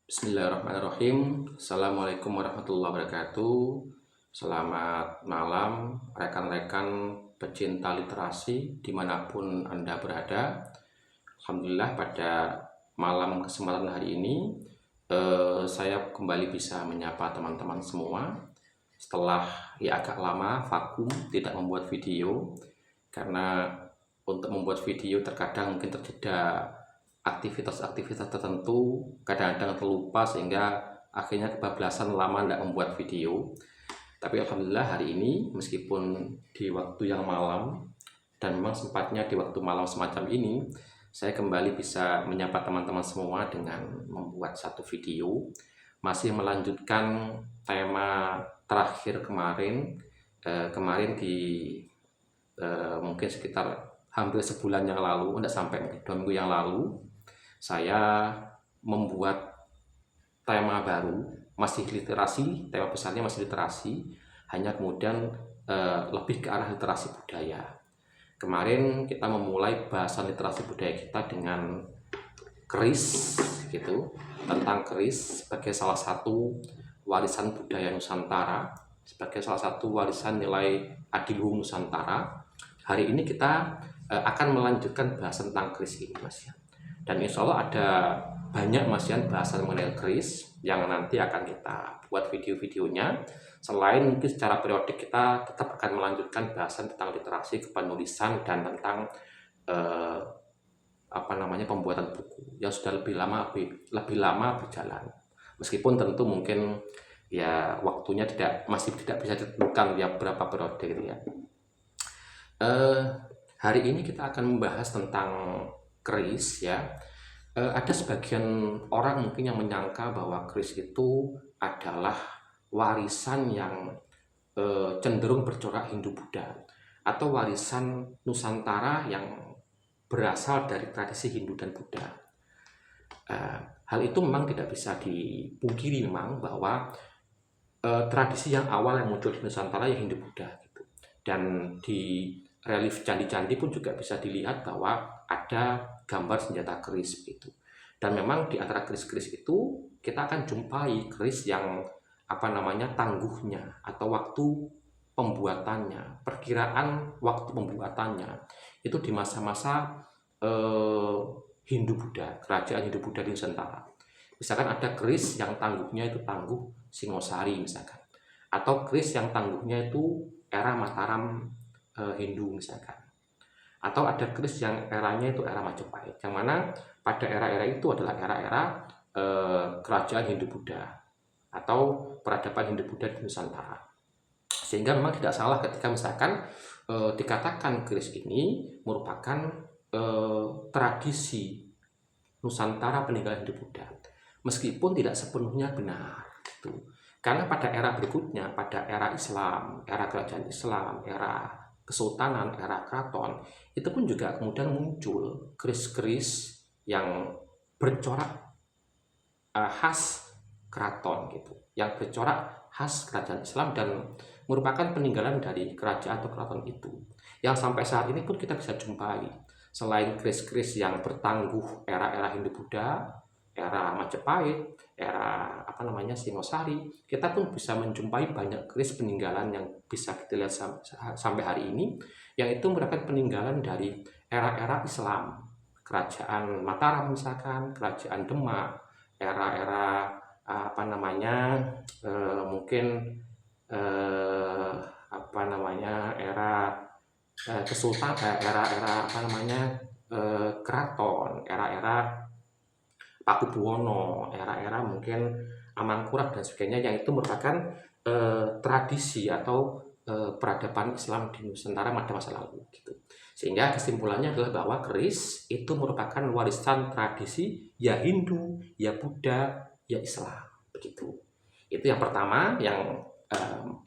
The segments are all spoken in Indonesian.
Bismillahirrahmanirrahim. Assalamualaikum warahmatullahi wabarakatuh. Selamat malam rekan-rekan pecinta literasi dimanapun Anda berada. Alhamdulillah pada malam kesempatan hari ini saya kembali bisa menyapa teman-teman semua. Setelah agak lama vakum tidak membuat video karena untuk membuat video terkadang mungkin terjeda aktivitas-aktivitas tertentu, kadang-kadang terlupa sehingga akhirnya kebablasan lama tidak membuat video. Tapi alhamdulillah hari ini meskipun di waktu yang malam dan memang sempatnya di waktu malam semacam ini saya kembali bisa menyapa teman-teman semua dengan membuat satu video masih melanjutkan tema terakhir kemarin di mungkin sekitar hampir sebulan yang lalu, tidak sampai 2 minggu yang lalu saya membuat tema baru, masih literasi, tema besarnya masih literasi, hanya kemudian lebih ke arah literasi budaya. Kemarin kita memulai bahasan literasi budaya kita dengan keris, gitu, tentang keris sebagai salah satu warisan budaya Nusantara, sebagai salah satu warisan nilai adiluhung Nusantara. Hari ini kita akan melanjutkan bahasan tentang keris ini, Mas. Dan insya Allah ada banyak masihan bahasan mengenai keris yang nanti akan kita buat video-videonya. Selain mungkin secara periodik kita tetap akan melanjutkan bahasan tentang literasi kepenulisan dan tentang pembuatan buku yang sudah lebih lama berjalan. Meskipun tentu mungkin ya waktunya masih tidak bisa ditentukan ya berapa periode gitu ya. Hari ini kita akan membahas tentang keris ya. Ada sebagian orang mungkin yang menyangka bahwa keris itu adalah warisan yang cenderung bercorak Hindu-Buddha atau warisan Nusantara yang berasal dari tradisi Hindu dan Buddha. Hal itu memang tidak bisa dipungkiri memang bahwa tradisi yang awal yang muncul di Nusantara ya Hindu-Buddha gitu. Dan di relief candi-candi pun juga bisa dilihat bahwa ada gambar senjata keris begitu. Dan memang di antara keris-keris itu kita akan jumpai keris yang tangguhnya atau waktu pembuatannya, perkiraan waktu pembuatannya itu di masa-masa Hindu-Buddha, kerajaan Hindu-Buddha di Nusantara. Misalkan ada keris yang tangguhnya itu tangguh Singosari misalkan, atau keris yang tangguhnya itu era Mataram Hindu misalkan, atau ada keris yang eranya itu era Majapahit, yang mana pada era-era itu adalah era-era kerajaan Hindu-Buddha atau peradaban Hindu-Buddha di Nusantara. Sehingga memang tidak salah ketika misalkan dikatakan keris ini merupakan tradisi Nusantara peninggalan Hindu-Buddha, meskipun tidak sepenuhnya benar gitu. Karena pada era berikutnya, pada era Islam, era kerajaan Islam, era kesultanan, era keraton, itu pun juga kemudian muncul keris-keris yang bercorak khas keraton gitu, yang bercorak khas kerajaan Islam dan merupakan peninggalan dari kerajaan atau keraton itu, yang sampai saat ini pun kita bisa jumpai. Selain keris-keris yang bertangguh era-era Hindu-Buddha, era Majapahit, era Singosari, kita pun bisa menjumpai banyak keris peninggalan yang bisa kita lihat sampai hari ini, yang itu merupakan peninggalan dari era-era Islam, kerajaan Mataram misalkan, kerajaan Demak, era-era mungkin era kesultanan, era-era keraton, era-era Pakubuwono, era-era mungkin Amangkurat dan sebagainya, yang itu merupakan tradisi atau peradaban Islam di Nusantara pada masa lalu gitu. Sehingga kesimpulannya adalah bahwa keris itu merupakan warisan tradisi ya Hindu, ya Buddha, ya Islam begitu. Itu yang pertama yang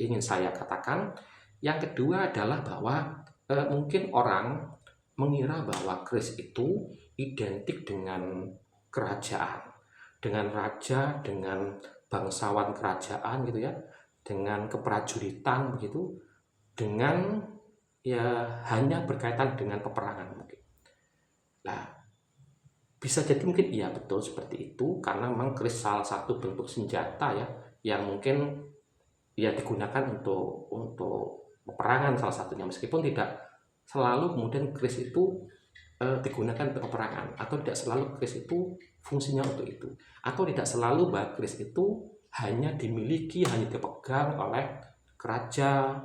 ingin saya katakan. Yang kedua adalah bahwa mungkin orang mengira bahwa keris itu identik dengan kerajaan, dengan raja, dengan bangsawan kerajaan gitu ya, dengan keprajuritan begitu, dengan ya hanya berkaitan dengan peperangan mungkin. Nah, Bisa jadi mungkin iya betul seperti itu, karena memang keris salah satu bentuk senjata ya, yang mungkin ya digunakan untuk peperangan salah satunya, meskipun tidak selalu kemudian keris itu digunakan untuk peperangan, atau tidak selalu keris itu fungsinya untuk itu, atau tidak selalu bahwa keris itu hanya dimiliki, hanya dipegang oleh keraja,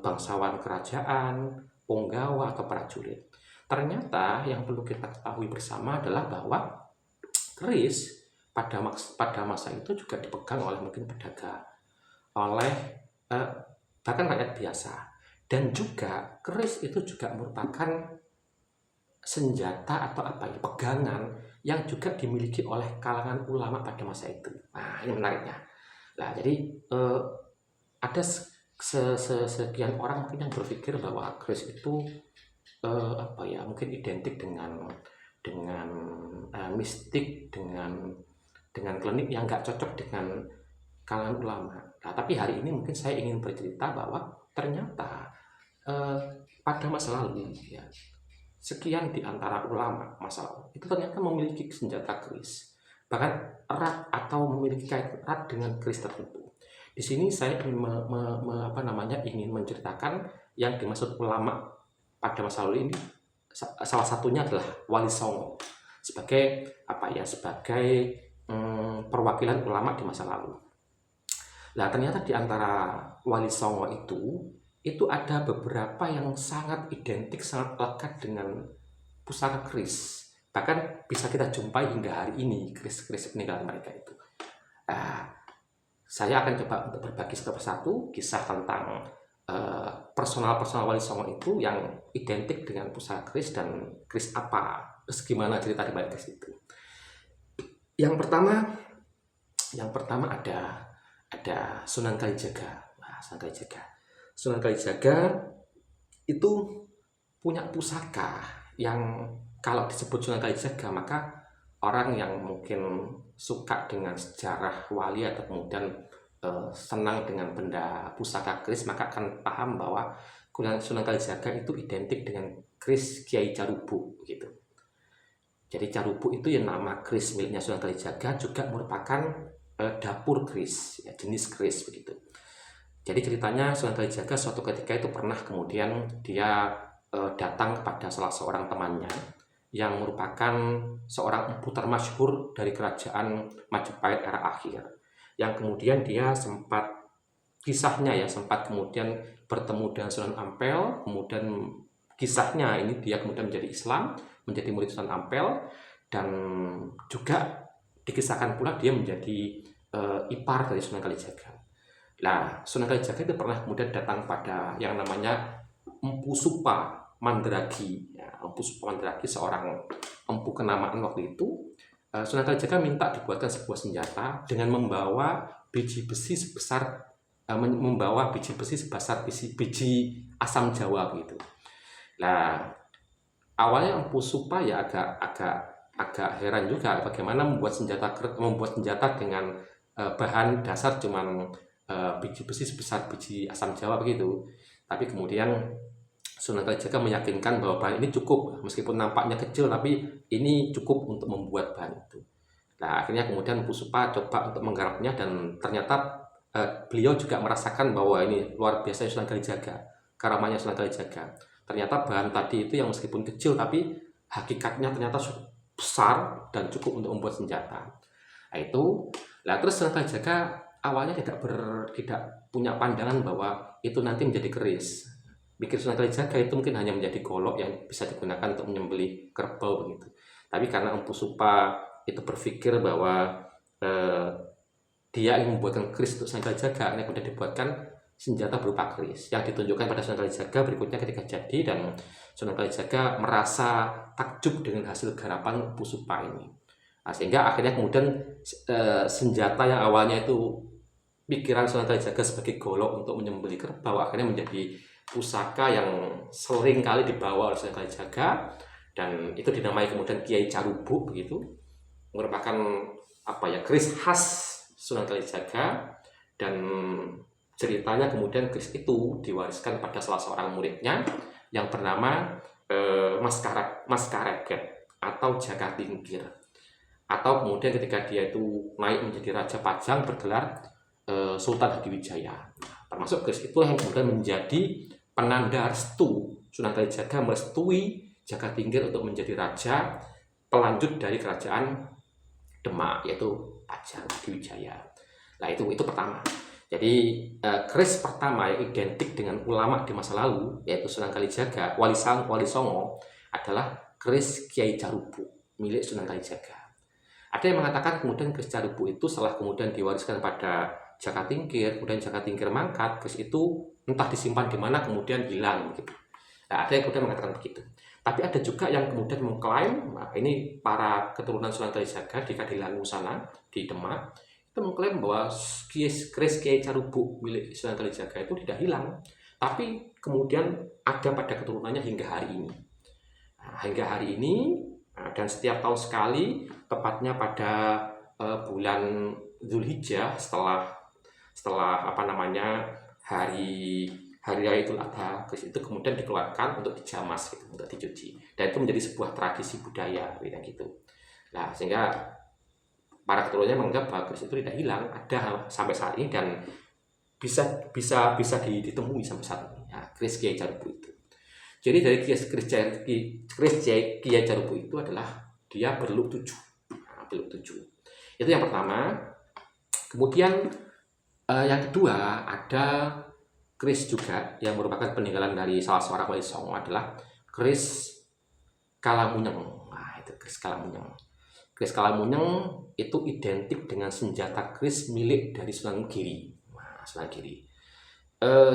bangsawan kerajaan, punggawa atau prajurit. Ternyata yang perlu kita ketahui bersama adalah bahwa keris pada masa itu juga dipegang oleh mungkin pedagang, oleh eh, bahkan rakyat biasa, dan juga keris itu juga merupakan senjata atau apa ya, pegangan yang juga dimiliki oleh kalangan ulama pada masa itu. Nah, ini menariknya. Nah, jadi ada sekian orang mungkin yang berpikir bahwa keris itu apa ya, mungkin identik dengan mistik, dengan klinik yang nggak cocok dengan kalangan ulama. Nah, tapi hari ini mungkin saya ingin bercerita bahwa ternyata eh, pada masa lalu ya, sekian di antara ulama masa lalu itu ternyata memiliki senjata keris, bahkan erat atau memiliki kaitan erat dengan keris tertentu. Di sini saya ingin ingin menceritakan yang dimaksud ulama pada masa lalu ini. Salah satunya adalah Wali Songo sebagai apa ya, sebagai perwakilan ulama di masa lalu. Nah, ternyata di antara Wali Songo itu ada beberapa yang sangat identik, sangat lekat dengan pusaka keris. Bahkan bisa kita jumpai hingga hari ini keris-keris peninggalan mereka itu. Nah, saya akan coba untuk berbagi satu persatu kisah tentang personal Wali Songo itu yang identik dengan pusaka keris, dan keris apa, terus gimana cerita di balik keris itu. Yang pertama ada Sunan Kalijaga. Nah, Sunan Kalijaga itu punya pusaka yang kalau disebut Sunan Kalijaga, maka orang yang mungkin suka dengan sejarah wali atau kemudian senang dengan benda pusaka keris, maka akan paham bahwa Sunan Kalijaga itu identik dengan keris Kiai Carubu gitu. Jadi Carubu itu ya nama keris miliknya Sunan Kalijaga, juga merupakan dapur keris, ya, jenis keris begitu. Jadi ceritanya Sunan Kalijaga suatu ketika itu pernah kemudian dia datang kepada salah seorang temannya yang merupakan seorang empu termasyhur dari kerajaan Majapahit era akhir, yang kemudian dia sempat kemudian bertemu dengan Sunan Ampel, kemudian kisahnya ini dia kemudian menjadi Islam, menjadi murid Sunan Ampel, dan juga dikisahkan pula dia menjadi ipar dari Sunan Kalijaga. Nah, Sunan Kalijaga itu pernah kemudian datang pada yang namanya Empu Supa Mandragi. Ya, Empu Supa Mandragi seorang empu kenamaan waktu itu. Sunan Kalijaga minta dibuatkan sebuah senjata dengan membawa biji besi sebesar biji asam Jawa begitu. Nah, awalnya Empu Supa ya agak heran juga bagaimana membuat senjata dengan bahan dasar cuman biji besi sebesar biji asam Jawa begitu. Tapi kemudian Sunan Kalijaga meyakinkan bahwa bahan ini cukup, meskipun nampaknya kecil tapi ini cukup untuk membuat bahan itu. Nah, akhirnya kemudian Empu Supa coba untuk menggarapnya, dan ternyata beliau juga merasakan bahwa ini luar biasa Sunan Kalijaga, karamannya Sunan Kalijaga. Ternyata bahan tadi itu yang meskipun kecil tapi hakikatnya ternyata besar dan cukup untuk membuat senjata. Nah, itu. Nah, terus Sunan Kalijaga awalnya tidak punya pandangan bahwa itu nanti menjadi keris. Pikir Sunan Kalijaga itu mungkin hanya menjadi golok yang bisa digunakan untuk menyembelih kerbau begitu. Tapi karena Empu Supa itu berpikir bahwa dia ingin membuatkan keris untuk Sunan Kalijaga, akhirnya kemudian dibuatkan senjata berupa keris yang ditunjukkan pada Sunan Kalijaga berikutnya ketika jadi, dan Sunan Kalijaga merasa takjub dengan hasil garapan Empu Supa ini. Nah, sehingga akhirnya kemudian senjata yang awalnya itu pikiran Sunan Kalijaga sebagai golok untuk menyembelih kerbau akhirnya menjadi pusaka yang sering kali dibawa oleh Sunan Kalijaga, dan itu dinamai kemudian Kiai Carubu begitu, merupakan keris khas Sunan Kalijaga. Dan ceritanya kemudian keris itu diwariskan pada salah seorang muridnya yang bernama Mas Kareget. atau Jakatingkir, atau kemudian ketika dia itu naik menjadi Raja Pajang bergelar Sultan Hadiwijaya. Termasuk keris itu yang kemudian menjadi penanda restu Sunan Kalijaga merestui Jakatingkir untuk menjadi raja pelanjut dari kerajaan Demak, yaitu Pajang Hadiwijaya. Nah itu pertama. Jadi keris pertama yang identik dengan ulama di masa lalu, yaitu Sunan Kalijaga, Wali Songo, adalah keris Kiai Carubu milik Sunan Kalijaga. Ada yang mengatakan kemudian keris Carubu itu setelah kemudian diwariskan pada Jakatingkir, kemudian Jakatingkir mangkat, keris itu entah disimpan di mana kemudian hilang gitu. Nah, ada yang kemudian mengatakan begitu. Tapi ada juga yang kemudian mengklaim, nah ini para keturunan Sunan Kalijaga di Kadilangu sana, di Demak, itu mengklaim bahwa keris Kiai Carubu milik Sunan Kalijaga itu tidak hilang, tapi kemudian ada pada keturunannya hingga hari ini. Nah, hingga hari ini, dan setiap tahun sekali, tepatnya pada bulan Zulhijjah, setelah hari Raya Idul Adha, keris itu kemudian dikeluarkan untuk dijamas gitu, untuk dicuci, dan itu menjadi sebuah tradisi budaya gitu. Nah, sehingga para keturunannya menganggap bahwa keris itu tidak hilang, ada sampai saat ini dan bisa ditemui sampai saat ini. Nah, keris Kiai Carubu itu. Jadi dari keris Kiai Carubu itu adalah dia berluk 7. Nah, berluk 7. Itu yang pertama. Kemudian yang kedua, ada keris juga yang merupakan peninggalan dari salah seorang Wali Songo, adalah keris Kalamunyeng. Nah, itu keris Kalamunyeng. Keris Kalamunyeng itu identik dengan senjata keris milik dari Sunan Giri. Nah, Sunan Giri.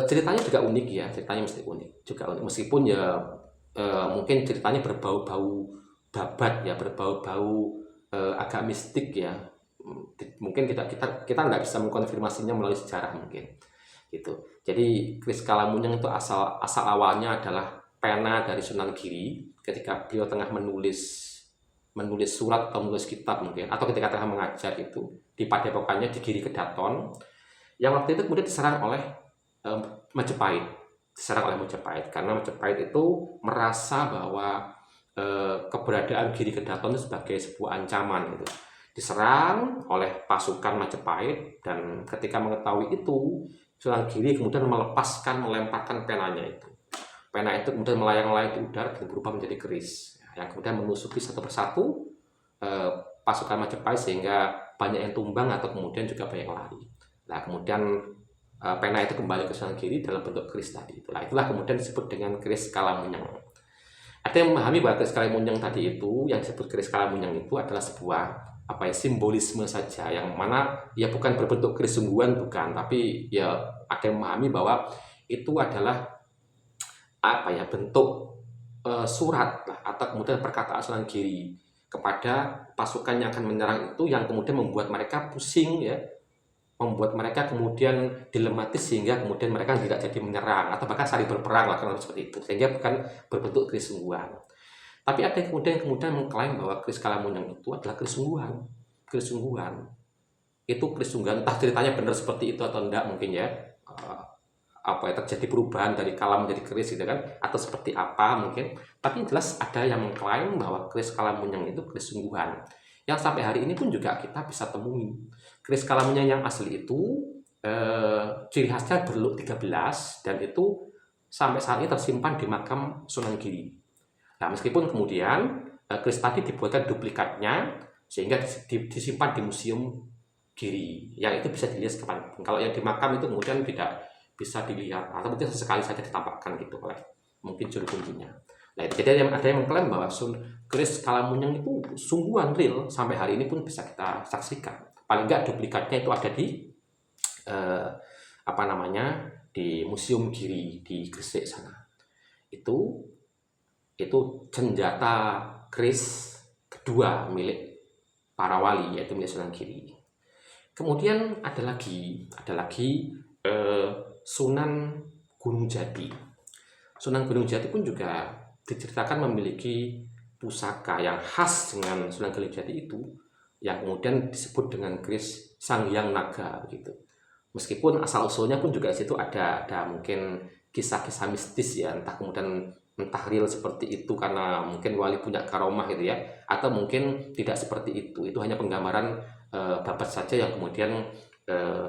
Ceritanya juga unik ya, ceritanya mesti unik juga unik. Meskipun ya mungkin ceritanya berbau-bau babat ya, berbau-bau agak mistik ya. Mungkin kita nggak bisa mengkonfirmasinya melalui sejarah mungkin gitu. Jadi keris Kalamunyeng itu asal awalnya adalah pena dari Sunan Giri ketika beliau tengah menulis surat atau menulis kitab mungkin, atau ketika tengah mengajar itu di padepokannya di Giri Kedaton, yang waktu itu kemudian diserang oleh Majapahit, karena Majapahit itu merasa bahwa keberadaan Giri Kedaton itu sebagai sebuah ancaman gitu. Diserang oleh pasukan Majapahit, dan ketika mengetahui itu, Sunan Giri kemudian melemparkan penanya itu. Pena itu kemudian melayang-layang di udara dan berubah menjadi keris, yang kemudian menusuki satu persatu pasukan Majapahit sehingga banyak yang tumbang atau kemudian juga banyak yang lari. Nah, kemudian pena itu kembali ke Sunan Giri dalam bentuk keris tadi. Itulah kemudian disebut dengan keris Kalamunyeng. Ada yang memahami bahwa keris Kalamunyeng tadi itu, yang disebut keris Kalamunyeng itu adalah sebuah simbolisme saja, yang mana ya bukan berbentuk keris sungguhan, bukan, tapi ya ada yang memahami bahwa itu adalah bentuk surat lah, atau kemudian perkataan Sunan Giri kepada pasukan yang akan menyerang itu, yang kemudian membuat mereka pusing ya, membuat mereka kemudian dilematis sehingga kemudian mereka tidak jadi menyerang atau bahkan saling berperang lah, karena seperti itu, sehingga bukan berbentuk keris sungguhan. Tapi ada yang kemudian mengklaim bahwa keris Kalamunyeng itu adalah keris sungguhan. Keris sungguhan. Itu keris sungguhan, entah ceritanya benar seperti itu atau enggak mungkin ya. Terjadi perubahan dari kalam menjadi keris gitu kan, atau seperti apa mungkin. Tapi jelas ada yang mengklaim bahwa keris Kalamunyeng itu keris sungguhan. Yang sampai hari ini pun juga kita bisa temui. Keris Kalamunyeng yang asli itu ciri khasnya berluk 13, dan itu sampai saat ini tersimpan di makam Sunan Giri. Nah, meskipun kemudian keris tadi dibuatkan duplikatnya sehingga disimpan di Museum Giri, yang itu bisa dilihat kapanpun. Kalau yang di makam itu kemudian tidak bisa dilihat, atau mungkin sesekali saja ditampakkan gitu oleh mungkin juru kunjungnya. Nah, jadi ada yang mengklaim bahwa keris Kalamunyeng itu sungguhan real, sampai hari ini pun bisa kita saksikan. Paling enggak duplikatnya itu ada di di Museum Giri di Gresik sana. Itu senjata keris kedua milik para wali, yaitu milik Sunan Giri. Kemudian ada lagi Sunan Gunung Jati. Sunan Gunung Jati pun juga diceritakan memiliki pusaka yang khas dengan Sunan Gunung Jati itu, yang kemudian disebut dengan keris Sanghyang Naga gitu. Meskipun asal usulnya pun juga di situ ada mungkin kisah-kisah mistis ya, entah kemudian entah real seperti itu karena mungkin wali punya karomah gitu ya, atau mungkin tidak seperti itu hanya penggambaran babat saja yang kemudian eh,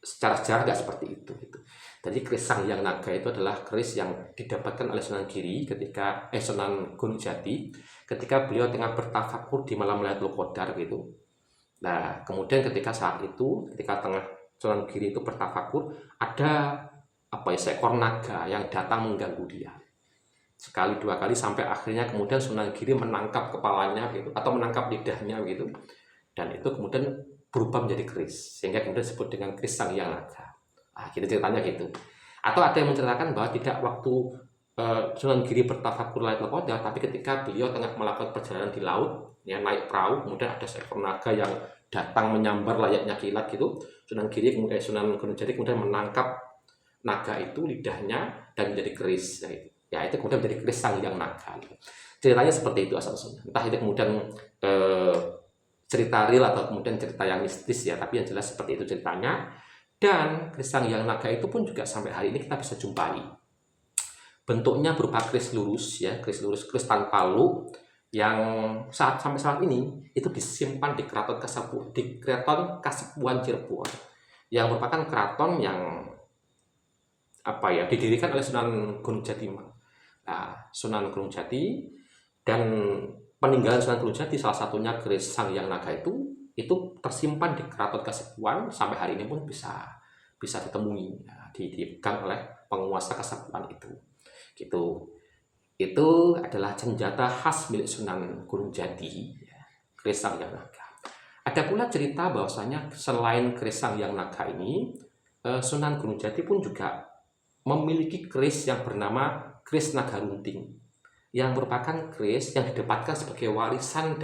secara sejarah nggak seperti itu gitu. Jadi keris Sang Hyang Naga itu adalah keris yang didapatkan oleh Sunan Giri ketika Sunan Gunung Jati ketika beliau tengah bertafakur di malam Lailatul Qadar gitu. Nah, kemudian ketika saat itu, ketika tengah Sunan Giri itu bertafakur, ada seekor naga yang datang mengganggu dia. Sekali dua kali sampai akhirnya kemudian Sunan Giri menangkap kepalanya gitu atau menangkap lidahnya gitu. Dan itu kemudian berubah menjadi keris sehingga kemudian disebut dengan keris Sang Hyang Naga. Gitu ceritanya gitu. Atau ada yang menceritakan bahwa tidak waktu Sunan Giri bertafakur Lailatul Qadar, tapi ketika beliau tengah melakukan perjalanan di laut, ya naik perahu, kemudian ada seekor naga yang datang menyambar layaknya kilat gitu. Sunan Giri kemudian Sunan Gunung Jati kemudian menangkap naga itu lidahnya dan menjadi keris. Ya itu kemudian menjadi keris Sang Hyang Naga. Gitu. Ceritanya seperti itu asal usulnya. Entah itu kemudian cerita real atau kemudian cerita yang mistis ya, tapi yang jelas seperti itu ceritanya. Dan keris Sang Hyang Naga itu pun juga sampai hari ini kita bisa jumpai. Bentuknya berupa keris lurus ya, keris lurus, keris tanpa lu yang sampai saat ini itu disimpan di Keraton Kasepuhan Cirebon yang merupakan keraton yang didirikan oleh Sunan Gunung Jati. Nah, Sunan Gunung Jati dan peninggalan Sunan Gunung Jati salah satunya keris Sang Hyang Naga itu tersimpan di Keraton Kasepuhan sampai hari ini pun bisa ditemui ya, dipegang oleh penguasa Kasepuhan itu. Gitu. Itu adalah senjata khas milik Sunan Gunung Jati, ya, keris Sang Hyang Naga. Ada pula cerita bahwasanya selain keris Sang Hyang Naga ini, Sunan Gunung Jati pun juga memiliki keris yang bernama keris Naga Runting, yang merupakan keris yang didapatkan sebagai warisan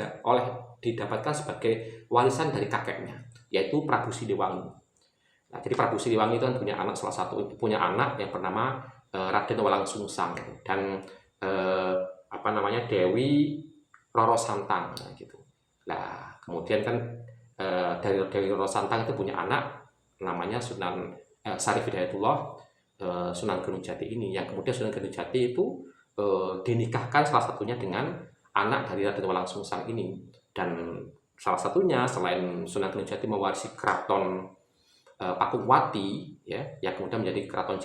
dari kakeknya, yaitu Prabu Siliwangi. Nah, jadi Prabu Siliwangi itu kan punya anak yang bernama Raden Walangsungsang dan Dewi Roro Santang gitu. Nah, kemudian kan dari Dewi Roro Santang itu punya anak namanya Sunan Syarif Hidayatullah Sunan Gunung Jati ini, yang kemudian Sunan Gunung Jati itu dinikahkan salah satunya dengan anak dari Raden Walangsungsang ini. Dan salah satunya selain Sunan Gunung Jati mewarisi keraton Pakuwati ya, yang kemudian menjadi keraton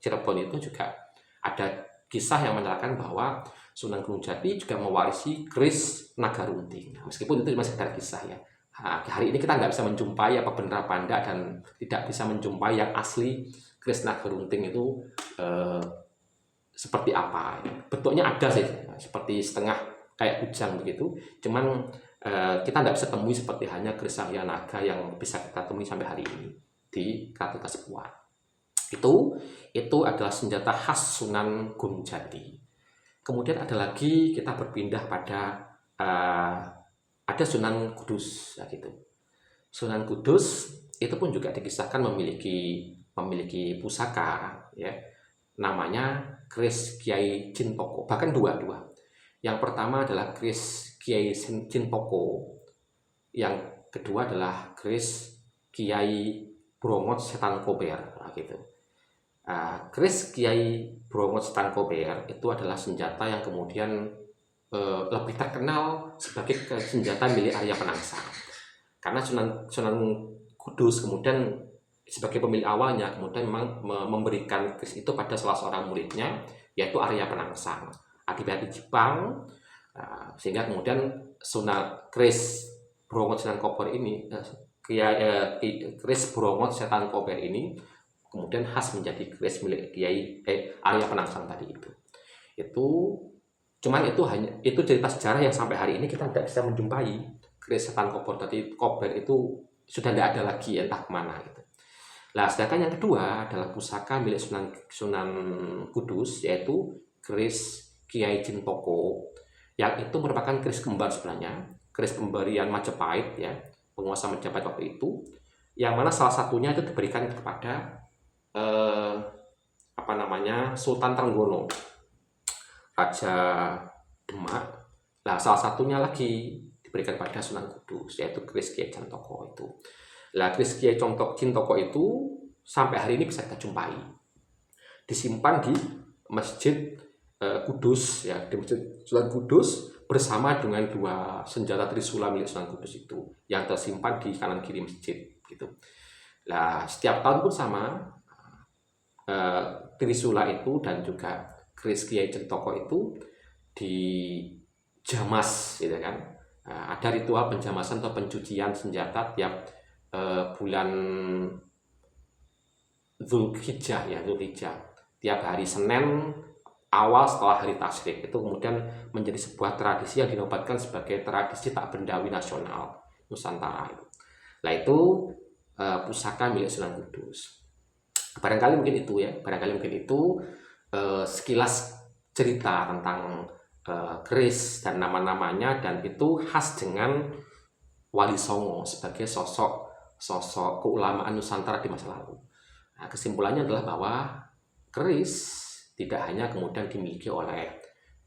Cirebon, itu juga ada kisah yang menyatakan bahwa Sunan Gunung Jati juga mewarisi keris Naga Runting. Meskipun itu masih sekedar kisah ya. Hari ini kita nggak bisa menjumpai apa benar apa enggak, dan tidak bisa menjumpai yang asli keris Naga Runting itu seperti apa. Bentuknya ada sih, seperti setengah kayak kujang begitu. Cuman kita nggak bisa temui seperti hanya keris Sang Hyang Naga yang bisa kita temui sampai hari ini di Keraton Kasepuhan. Itu adalah senjata khas Sunan Gunung Jati. Kemudian ada lagi, kita berpindah pada ada Sunan Kudus ya gitu. Sunan Kudus itu pun juga dikisahkan memiliki pusaka ya, namanya keris Kiai Cintoko, bahkan dua. Yang pertama adalah keris Kiai Cintoko, yang kedua adalah keris Kiai Brongot Setan Kober gitu. Keris Kiai Brongot Setan Kober itu adalah senjata yang kemudian lebih terkenal sebagai senjata milik Arya Penangsang, karena Sunan Kudus kemudian sebagai pemilik awalnya kemudian memang memberikan keris itu pada salah seorang muridnya, yaitu Arya Penangsang akibat di Jepang, sehingga kemudian keris Brongot Setan Kober ini keris Brongot Setan Kober ini kemudian khas menjadi keris milik Kiai Arya Penangsang tadi itu. Cuman itu cerita sejarah yang sampai hari ini kita tidak bisa menjumpai keris Setan Kober itu sudah tidak ada lagi, entah kemana gitu. Nah, sedangkan yang kedua adalah pusaka milik Sunan Kudus, yaitu keris Kiai Cintoko, yang itu merupakan keris kembar sebenarnya, keris pemberian Majapahit ya, penguasa Majapahit waktu itu, yang mana salah satunya itu diberikan kepada Sultan Trenggono, Raja Demak. Nah, salah satunya lagi diberikan pada Sunan Kudus, yaitu keris Kiai Cintoko itu. Nah, keris Kiai Cintoko itu sampai hari ini bisa kita jumpai, disimpan di Masjid Kudus ya, di Masjid Sunan Kudus bersama dengan 2 senjata Trisula milik Sunan Kudus itu yang tersimpan di kanan kiri masjid gitu. Nah, setiap tahun pun sama, Trisula itu dan juga keris Kiai Cetoko itu dijamas gitu kan. Ada ritual penjamasan atau pencucian senjata tiap bulan Zulhijjah ya, Zulhijjah. Tiap hari Senin awal setelah hari Tasyrik itu kemudian menjadi sebuah tradisi yang dinobatkan sebagai tradisi tak bendawi nasional Nusantara itu. Nah itu pusaka milik Sunan Kudus. Barangkali mungkin itu sekilas cerita tentang keris dan nama-namanya, dan itu khas dengan Wali Songo sebagai sosok keulamaan Nusantara di masa lalu. Nah, kesimpulannya adalah bahwa keris tidak hanya kemudian dimiliki oleh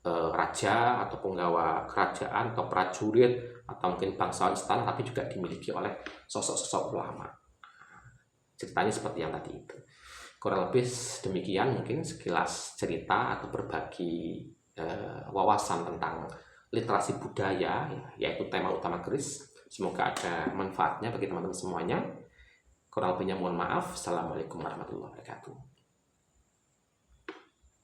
raja atau penggawa kerajaan atau prajurit atau mungkin bangsawan istana, tapi juga dimiliki oleh sosok-sosok ulama. Ceritanya seperti yang tadi itu. Kurang lebih demikian mungkin sekilas cerita atau berbagi wawasan tentang literasi budaya, yaitu tema utama keris. Semoga ada manfaatnya bagi teman-teman semuanya. Kurang lebihnya mohon maaf. Assalamualaikum warahmatullahi wabarakatuh.